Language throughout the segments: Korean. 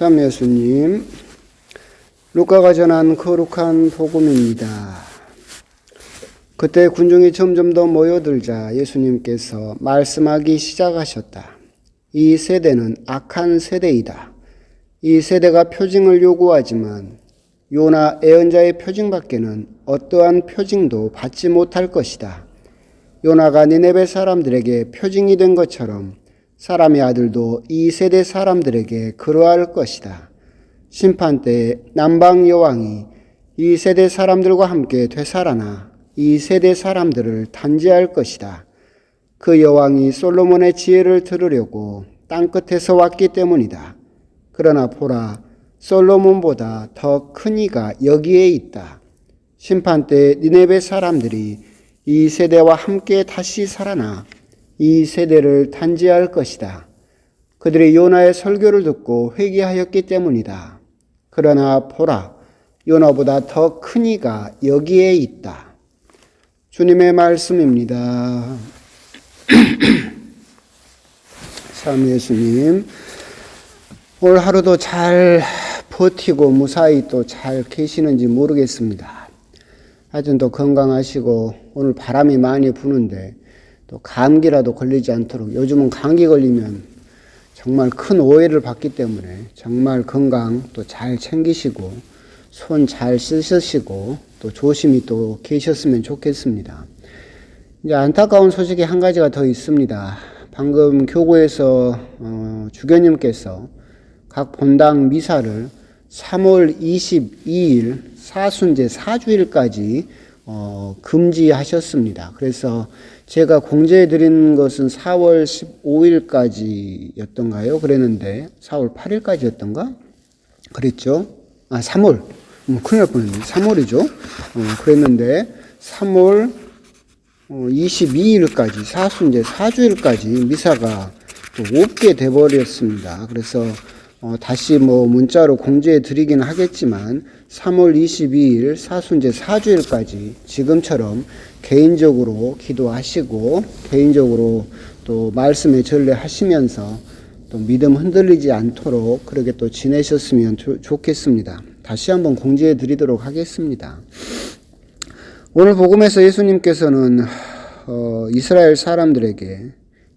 참 예수님, 루카가 전한 거룩한 복음입니다. 그때 군중이 점점 더 모여들자 예수님께서 말씀하기 시작하셨다. 이 세대는 악한 세대이다. 이 세대가 표징을 요구하지만 요나 예언자의 표징밖에는 어떠한 표징도 받지 못할 것이다. 요나가 니네베 사람들에게 표징이 된 것처럼 사람의 아들도 이 세대 사람들에게 그러할 것이다. 심판 때에 남방 여왕이 이 세대 사람들과 함께 되살아나 이 세대 사람들을 단죄할 것이다. 그 여왕이 솔로몬의 지혜를 들으려고 땅끝에서 왔기 때문이다. 그러나 보라, 솔로몬보다 더 큰 이가 여기에 있다. 심판 때에 니네베 사람들이 이 세대와 함께 다시 살아나 이 세대를 단죄할 것이다. 그들이 요나의 설교를 듣고 회개하였기 때문이다. 그러나 보라, 요나보다 더 큰 이가 여기에 있다. 주님의 말씀입니다. 참 예수님, 오늘 하루도 잘 버티고 무사히 또 잘 계시는지 모르겠습니다. 하여튼 또 건강하시고 오늘 바람이 많이 부는데 또 감기라도 걸리지 않도록, 요즘은 감기 걸리면 정말 큰 오해를 받기 때문에 정말 건강 또 잘 챙기시고 손 잘 씻으시고 또 조심히 또 계셨으면 좋겠습니다. 이제 안타까운 소식이 한 가지가 더 있습니다. 방금 교구에서 주교님께서 각 본당 미사를 3월 22일 사순제 4주일까지 금지하셨습니다. 그래서 제가 공지해 드린 것은 4월 15일까지였던가요? 그랬는데 4월 8일까지였던가? 그랬죠? 3월. 큰일 날 뻔했네. 3월이죠? 그랬는데 3월 22일까지 사순제 4주일까지 미사가 또 없게 돼버렸습니다. 그래서 다시 문자로 공지해 드리긴 하겠지만 3월 22일 사순제 4주일까지 지금처럼 개인적으로 기도하시고 개인적으로 또 말씀의 전례하시면서 또 믿음 흔들리지 않도록 그렇게 또 지내셨으면 좋겠습니다. 다시 한번 공지해 드리도록 하겠습니다. 오늘 복음에서 예수님께서는 이스라엘 사람들에게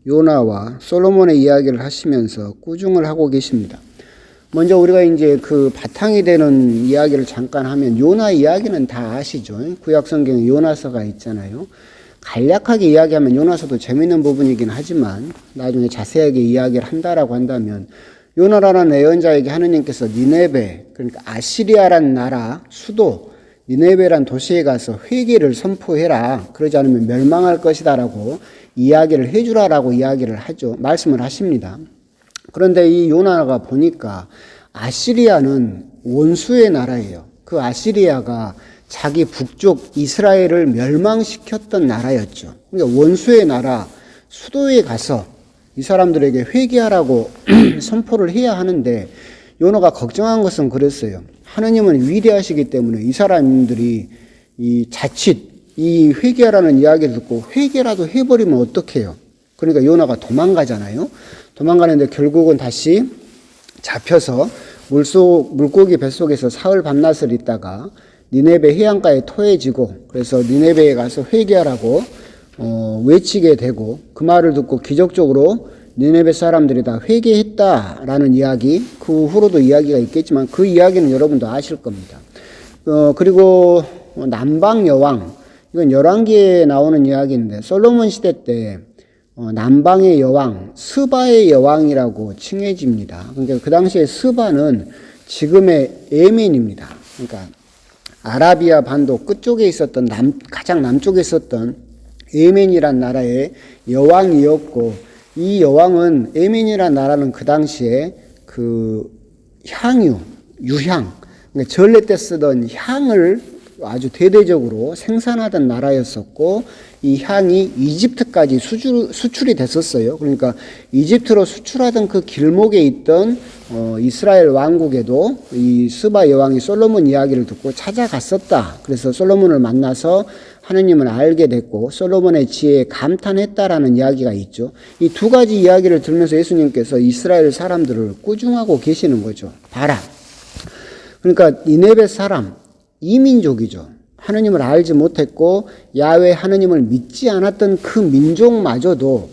요나와 솔로몬의 이야기를 하시면서 꾸중을 하고 계십니다. 먼저 우리가 이제 그 바탕이 되는 이야기를 잠깐 하면 요나 이야기는 다 아시죠? 구약 성경에 요나서가 있잖아요. 간략하게 이야기하면 요나서도 재밌는 부분이긴 하지만 나중에 자세하게 이야기를 한다라고 한다면 요나라는 예언자에게 하느님께서 니네베, 그러니까 아시리아란 나라 수도 니네베란 도시에 가서 회개를 선포해라. 그러지 않으면 멸망할 것이다라고 이야기를 해주라라고 이야기를 하죠. 말씀을 하십니다. 그런데 이 요나가 보니까 아시리아는 원수의 나라예요. 그 아시리아가 자기 북쪽 이스라엘을 멸망시켰던 나라였죠. 그러니까 원수의 나라 수도에 가서 이 사람들에게 회개하라고 선포를 해야 하는데 요나가 걱정한 것은 그랬어요. 하느님은 위대하시기 때문에 이 사람들이 이 자칫 이 회개하라는 이야기를 듣고 회개라도 해버리면 어떡해요? 그러니까 요나가 도망가잖아요. 도망가는데 결국은 다시 잡혀서 물고기 뱃속에서 사흘 밤낮을 있다가 니네베 해안가에 토해지고 그래서 니네베에 가서 회개하라고 외치게 되고 그 말을 듣고 기적적으로 니네베 사람들이 다 회개했다라는 이야기, 그 후로도 이야기가 있겠지만 그 이야기는 여러분도 아실 겁니다. 그리고 남방 여왕, 이건 열왕기에 나오는 이야기인데 솔로몬 시대 때 남방의 여왕, 스바의 여왕이라고 칭해집니다. 그러니까 그 당시에 스바는 지금의 예멘입니다. 그러니까 아라비아 반도 끝쪽에 있었던 가장 남쪽에 있었던 예멘이란 나라의 여왕이었고 이 여왕은 예멘이란 나라는 그 당시에 그 유향, 그러니까 전례 때 쓰던 향을 아주 대대적으로 생산하던 나라였었고 이 향이 이집트까지 수출이 됐었어요. 그러니까 이집트로 수출하던 그 길목에 있던 이스라엘 왕국에도 이 스바 여왕이 솔로몬 이야기를 듣고 찾아갔었다. 그래서 솔로몬을 만나서 하느님을 알게 됐고 솔로몬의 지혜에 감탄했다라는 이야기가 있죠. 이 두 가지 이야기를 들으면서 예수님께서 이스라엘 사람들을 꾸중하고 계시는 거죠. 봐라. 그러니까 니네베 사람, 이민족이죠. 하느님을 알지 못했고 야훼 하느님을 믿지 않았던 그 민족마저도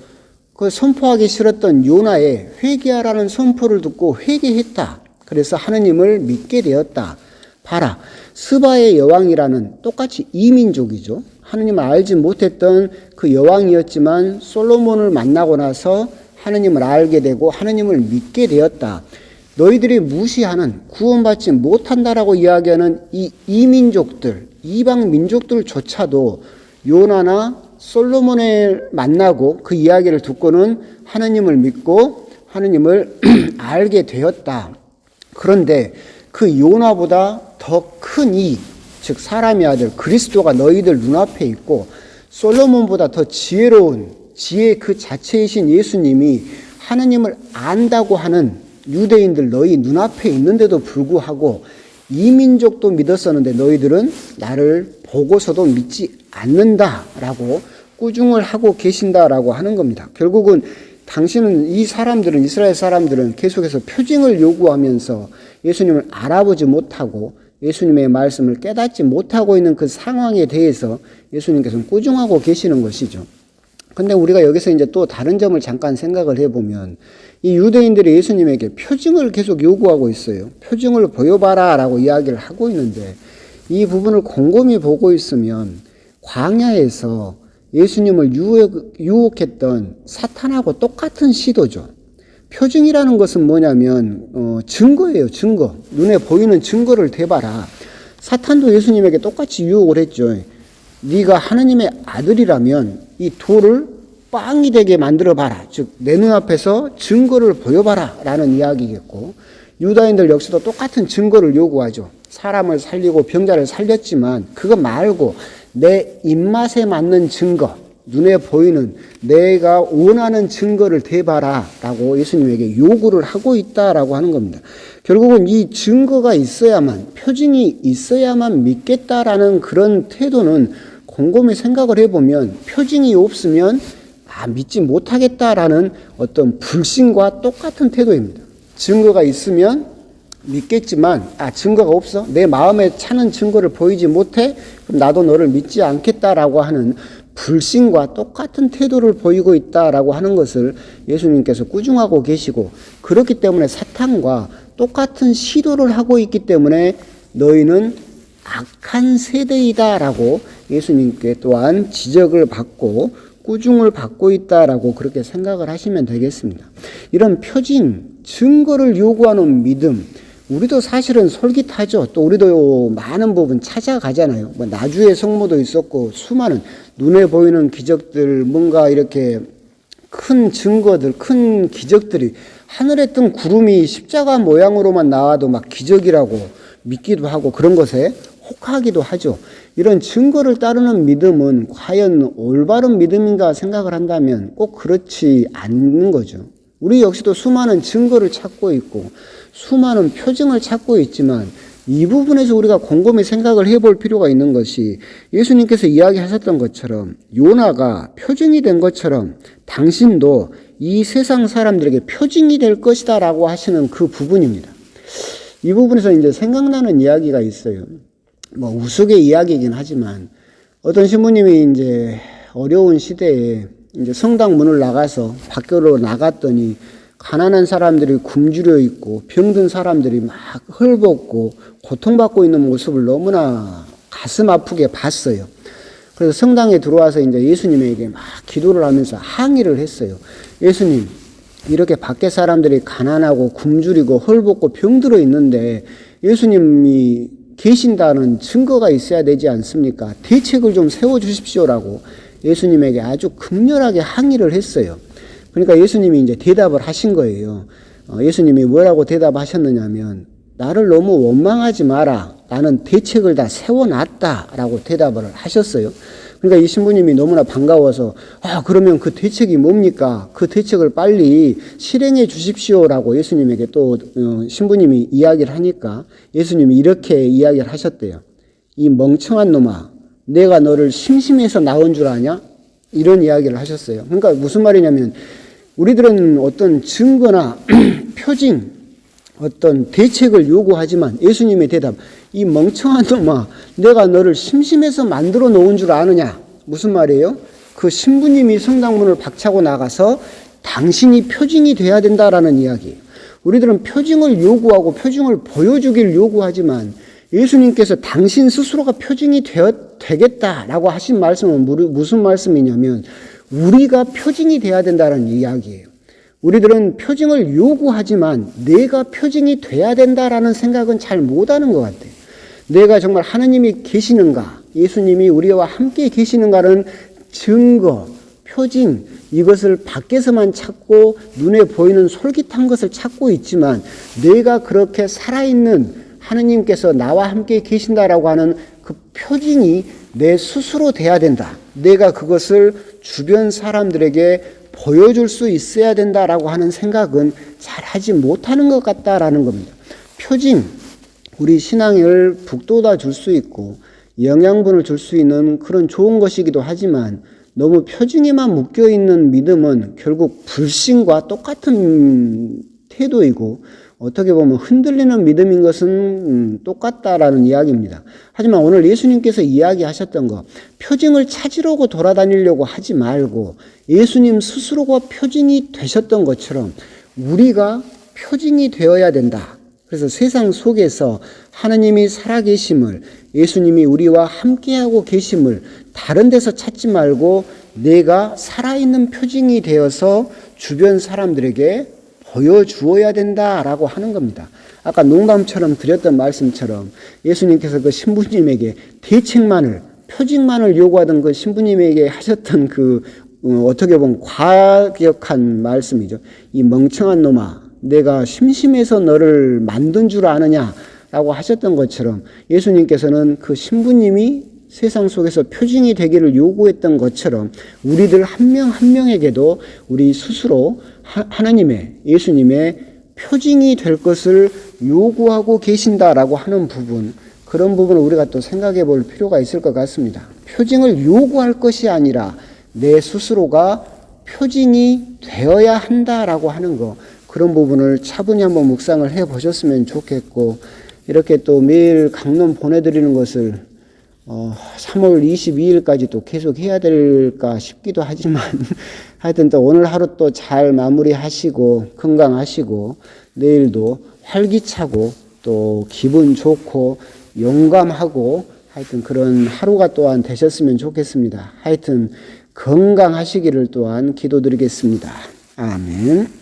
그 선포하기 싫었던 요나의 회개하라는 선포를 듣고 회개했다. 그래서 하느님을 믿게 되었다. 봐라. 스바의 여왕이라는 똑같이 이민족이죠. 하느님을 알지 못했던 그 여왕이었지만 솔로몬을 만나고 나서 하느님을 알게 되고 하느님을 믿게 되었다. 너희들이 무시하는 구원받지 못한다라고 이야기하는 이 이민족들, 이방 민족들조차도 요나나 솔로몬을 만나고 그 이야기를 듣고는 하느님을 믿고 하느님을 알게 되었다. 그런데 그 요나보다 더 큰 이, 즉 사람의 아들 그리스도가 너희들 눈앞에 있고 솔로몬보다 더 지혜로운 지혜 그 자체이신 예수님이 하느님을 안다고 하는 유대인들 너희 눈앞에 있는데도 불구하고 이민족도 믿었었는데 너희들은 나를 보고서도 믿지 않는다라고 꾸중을 하고 계신다라고 하는 겁니다. 결국은 당신은 이 사람들은 이스라엘 사람들은 계속해서 표징을 요구하면서 예수님을 알아보지 못하고 예수님의 말씀을 깨닫지 못하고 있는 그 상황에 대해서 예수님께서는 꾸중하고 계시는 것이죠. 근데 우리가 여기서 이제 또 다른 점을 잠깐 생각을 해보면 이 유대인들이 예수님에게 표징을 계속 요구하고 있어요. 표징을 보여봐라 라고 이야기를 하고 있는데 이 부분을 곰곰이 보고 있으면 광야에서 예수님을 유혹했던 사탄하고 똑같은 시도죠. 표징이라는 것은 뭐냐면 증거예요. 증거. 눈에 보이는 증거를 대봐라. 사탄도 예수님에게 똑같이 유혹을 했죠. 네가 하느님의 아들이라면 이 돌을 빵이 되게 만들어봐라. 즉 내 눈앞에서 증거를 보여봐라 라는 이야기겠고 유다인들 역시도 똑같은 증거를 요구하죠. 사람을 살리고 병자를 살렸지만 그거 말고 내 입맛에 맞는 증거, 눈에 보이는 내가 원하는 증거를 대봐라 라고 예수님에게 요구를 하고 있다라고 하는 겁니다. 결국은 이 증거가 있어야만, 표징이 있어야만 믿겠다라는 그런 태도는 곰곰이 생각을 해보면 표징이 없으면 믿지 못하겠다라는 어떤 불신과 똑같은 태도입니다. 증거가 있으면 믿겠지만 증거가 없어? 내 마음에 차는 증거를 보이지 못해? 그럼 나도 너를 믿지 않겠다라고 하는 불신과 똑같은 태도를 보이고 있다라고 하는 것을 예수님께서 꾸중하고 계시고 그렇기 때문에 사탄과 똑같은 시도를 하고 있기 때문에 너희는 악한 세대이다라고 예수님께 또한 지적을 받고 꾸중을 받고 있다라고 그렇게 생각을 하시면 되겠습니다. 이런 표징, 증거를 요구하는 믿음, 우리도 사실은 솔깃하죠. 또 우리도 많은 부분 찾아가잖아요. 나주의 성모도 있었고 수많은 눈에 보이는 기적들, 뭔가 이렇게 큰 증거들, 큰 기적들이 하늘에 뜬 구름이 십자가 모양으로만 나와도 막 기적이라고 믿기도 하고 그런 것에 혹하기도 하죠. 이런 증거를 따르는 믿음은 과연 올바른 믿음인가 생각을 한다면 꼭 그렇지 않는 거죠. 우리 역시도 수많은 증거를 찾고 있고 수많은 표징을 찾고 있지만 이 부분에서 우리가 곰곰이 생각을 해볼 필요가 있는 것이 예수님께서 이야기하셨던 것처럼 요나가 표징이 된 것처럼 당신도 이 세상 사람들에게 표징이 될 것이다 라고 하시는 그 부분입니다. 이 부분에서 이제 생각나는 이야기가 있어요. 우스개 이야기이긴 하지만 어떤 신부님이 이제 어려운 시대에 이제 성당 문을 나가서 밖으로 나갔더니 가난한 사람들이 굶주려 있고 병든 사람들이 막 헐벗고 고통받고 있는 모습을 너무나 가슴 아프게 봤어요. 그래서 성당에 들어와서 이제 예수님에게 막 기도를 하면서 항의를 했어요. 예수님, 이렇게 밖에 사람들이 가난하고 굶주리고 헐벗고 병들어 있는데 예수님이 계신다는 증거가 있어야 되지 않습니까? 대책을 좀 세워주십시오라고 예수님에게 아주 극렬하게 항의를 했어요. 그러니까 예수님이 이제 대답을 하신 거예요. 예수님이 뭐라고 대답하셨느냐면 나를 너무 원망하지 마라. 나는 대책을 다 세워놨다라고 대답을 하셨어요. 그러니까 이 신부님이 너무나 반가워서 그러면 그 대책이 뭡니까? 그 대책을 빨리 실행해 주십시오라고 예수님에게 또 신부님이 이야기를 하니까 예수님이 이렇게 이야기를 하셨대요. 이 멍청한 놈아, 내가 너를 심심해서 낳은 줄 아냐? 이런 이야기를 하셨어요. 그러니까 무슨 말이냐면 우리들은 어떤 증거나 표징, 어떤 대책을 요구하지만 예수님의 대답, 이 멍청한 놈아, 내가 너를 심심해서 만들어 놓은 줄 아느냐? 무슨 말이에요? 그 신부님이 성당문을 박차고 나가서 당신이 표징이 돼야 된다라는 이야기예요. 우리들은 표징을 요구하고 표징을 보여주기를 요구하지만 예수님께서 당신 스스로가 표징이 되겠다라고 하신 말씀은 무슨 말씀이냐면 우리가 표징이 돼야 된다는 이야기예요. 우리들은 표징을 요구하지만 내가 표징이 돼야 된다라는 생각은 잘 못하는 것 같아요. 내가 정말 하나님이 계시는가, 예수님이 우리와 함께 계시는가는 증거, 표징, 이것을 밖에서만 찾고 눈에 보이는 솔깃한 것을 찾고 있지만 내가 그렇게 살아있는 하느님께서 나와 함께 계신다라고 하는 그 표징이 내 스스로 돼야 된다. 내가 그것을 주변 사람들에게 보여줄 수 있어야 된다라고 하는 생각은 잘 하지 못하는 것 같다라는 겁니다. 표징, 우리 신앙을 북돋아 줄 수 있고 영양분을 줄 수 있는 그런 좋은 것이기도 하지만 너무 표징에만 묶여있는 믿음은 결국 불신과 똑같은 태도이고 어떻게 보면 흔들리는 믿음인 것은 똑같다라는 이야기입니다. 하지만 오늘 예수님께서 이야기하셨던 거, 표징을 찾으려고 돌아다니려고 하지 말고 예수님 스스로가 표징이 되셨던 것처럼 우리가 표징이 되어야 된다. 그래서 세상 속에서 하나님이 살아계심을, 예수님이 우리와 함께하고 계심을 다른 데서 찾지 말고 내가 살아있는 표징이 되어서 주변 사람들에게 보여주어야 된다라고 하는 겁니다. 아까 농담처럼 드렸던 말씀처럼 예수님께서 그 신부님에게 대책만을, 표징만을 요구하던 그 신부님에게 하셨던 그 어떻게 보면 과격한 말씀이죠. 이 멍청한 놈아, 내가 심심해서 너를 만든 줄 아느냐라고 하셨던 것처럼 예수님께서는 그 신부님이 세상 속에서 표징이 되기를 요구했던 것처럼 우리들 한 명 한 명에게도 우리 스스로 하나님의, 예수님의 표징이 될 것을 요구하고 계신다라고 하는 부분, 그런 부분을 우리가 또 생각해 볼 필요가 있을 것 같습니다. 표징을 요구할 것이 아니라 내 스스로가 표징이 되어야 한다라고 하는 거, 그런 부분을 차분히 한번 묵상을 해 보셨으면 좋겠고, 이렇게 또 매일 강론 보내드리는 것을 3월 22일까지 또 계속 해야 될까 싶기도 하지만 하여튼 또 오늘 하루 또 잘 마무리하시고 건강하시고 내일도 활기차고 또 기분 좋고 용감하고 하여튼 그런 하루가 또한 되셨으면 좋겠습니다. 하여튼 건강하시기를 또한 기도드리겠습니다. 아멘.